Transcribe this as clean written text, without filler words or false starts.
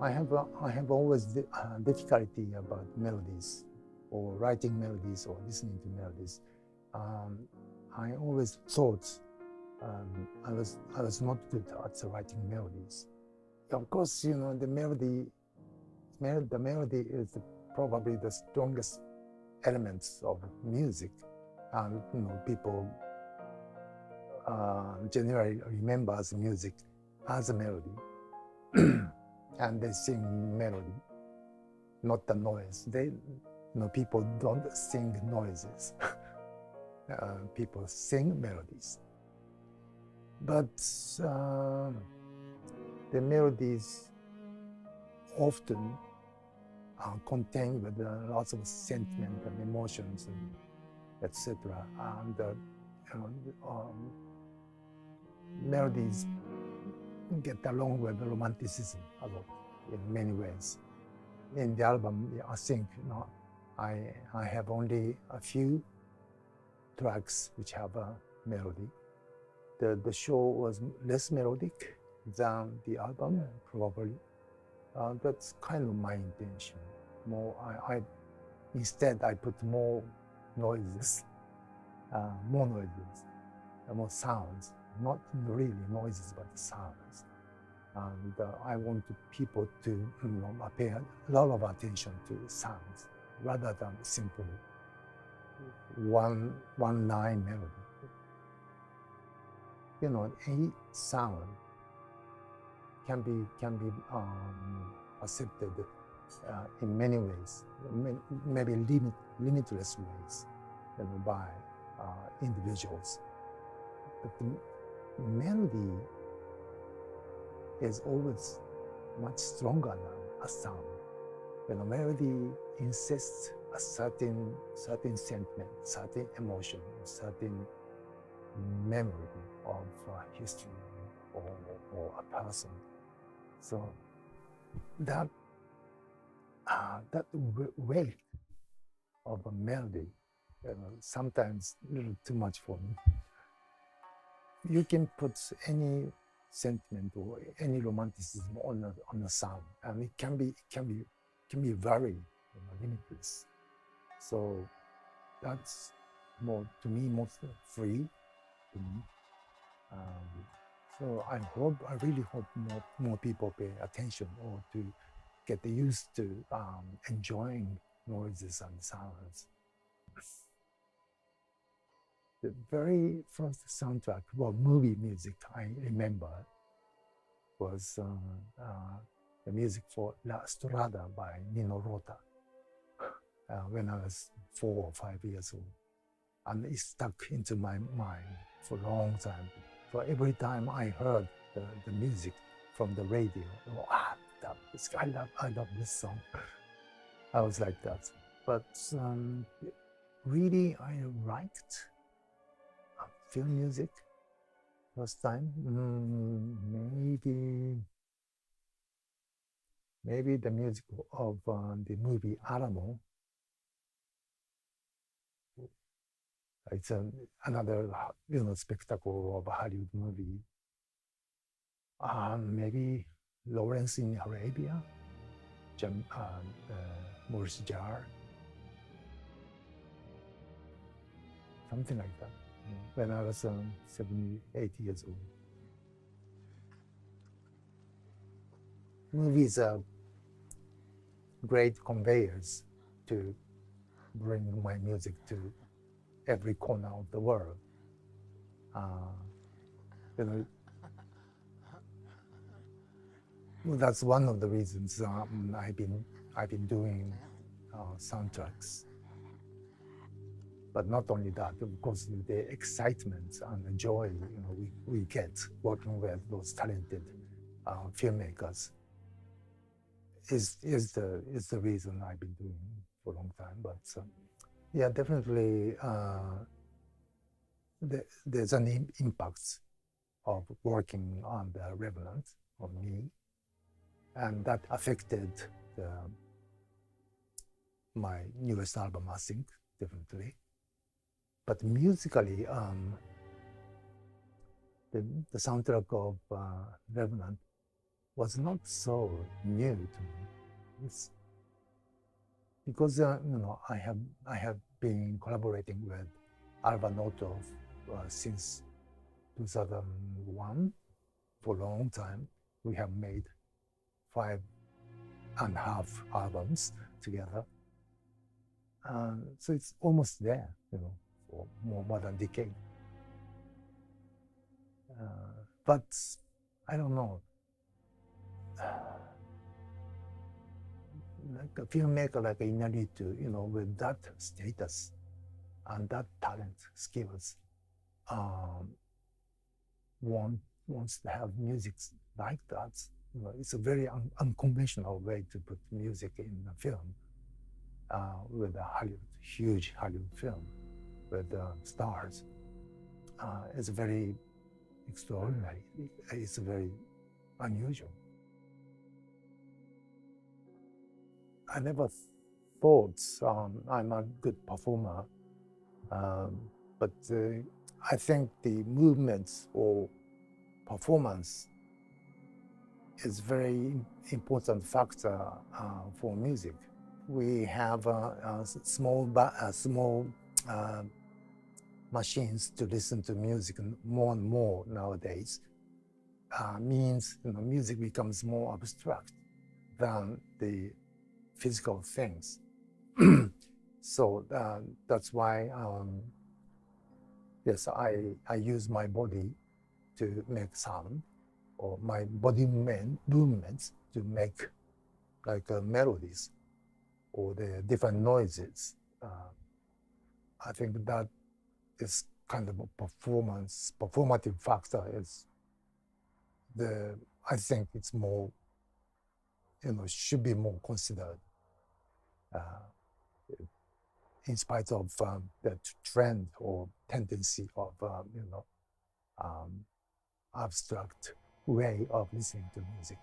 I have always difficulty about melodies, or writing melodies, or listening to melodies. I always thought I was not good at writing melodies. Of course, you know, the melody is probably the strongest elements of music. You know, people generally remembers music as a melody, and they sing melody, not the noise. People don't sing noises. People sing melodies, but the melodies often contain with lots of sentiment and emotions and etc. And melodies get along with romanticism a lot in many ways. In the album, I think I have only a few tracks which have a melody. The show was less melodic than the album, probably. That's kind of my intention. Instead, I put more noises, more sounds, not really noises, but sounds. And I want people to pay a lot of attention to sounds rather than simple one line melody. You know, any sound can be accepted in many ways, maybe limitless ways, by individuals. But the melody is always much stronger than a sound. Melody insists a certain sentiment, certain emotion, certain memory of history or a person. So that weight of a melody, sometimes a little too much for me. You can put any sentiment or any romanticism on a sound, and it can be very limitless. So that's more free to me. So I really hope more people pay attention or to get used to enjoying noises and sounds. The very first soundtrack, movie music I remember was the music for La Strada by Nino Rota when I was 4 or 5 years old. And it stuck into my mind for a long time. So every time I heard the music from the radio, I love this song. I was like that. But really, I liked film music first time. Maybe the music of the movie Alamo. It's another spectacle of a Hollywood movie. Maybe Lawrence in Arabia, Maurice Jarre, something like that. When I was 78 years old. Movies are great conveyors to bring my music to every corner of the world. That's one of the reasons I've been doing soundtracks. But not only that, of course, the excitement and the joy we get working with those talented filmmakers is the reason I've been doing for a long time. But yeah, definitely there's an impact of working on The Revenant on me, and that affected my newest album, I think, definitely. But musically, the soundtrack of Revenant was not so new to me. It's because I have been collaborating with Alba Noto since 2001 for a long time. We have made 5.5 albums together. So it's almost there, for more than a decade. But I don't know. Like a filmmaker like Inaritu, with that status and that talent, skills, wants to have music like that. It's a very unconventional way to put music in a film with a huge Hollywood film with stars. It's very extraordinary. It's very unusual. I never thought I'm a good performer, but I think the movements or performance is very important factor for music. We have small machines to listen to music more and more nowadays. Means music becomes more abstract than the physical things. So that's why, yes, I use my body to make sound, or my body movements to make like melodies or the different noises. I think that is kind of a performative factor. I think it's more, should be more considered. In spite of the trend or tendency of abstract way of listening to music.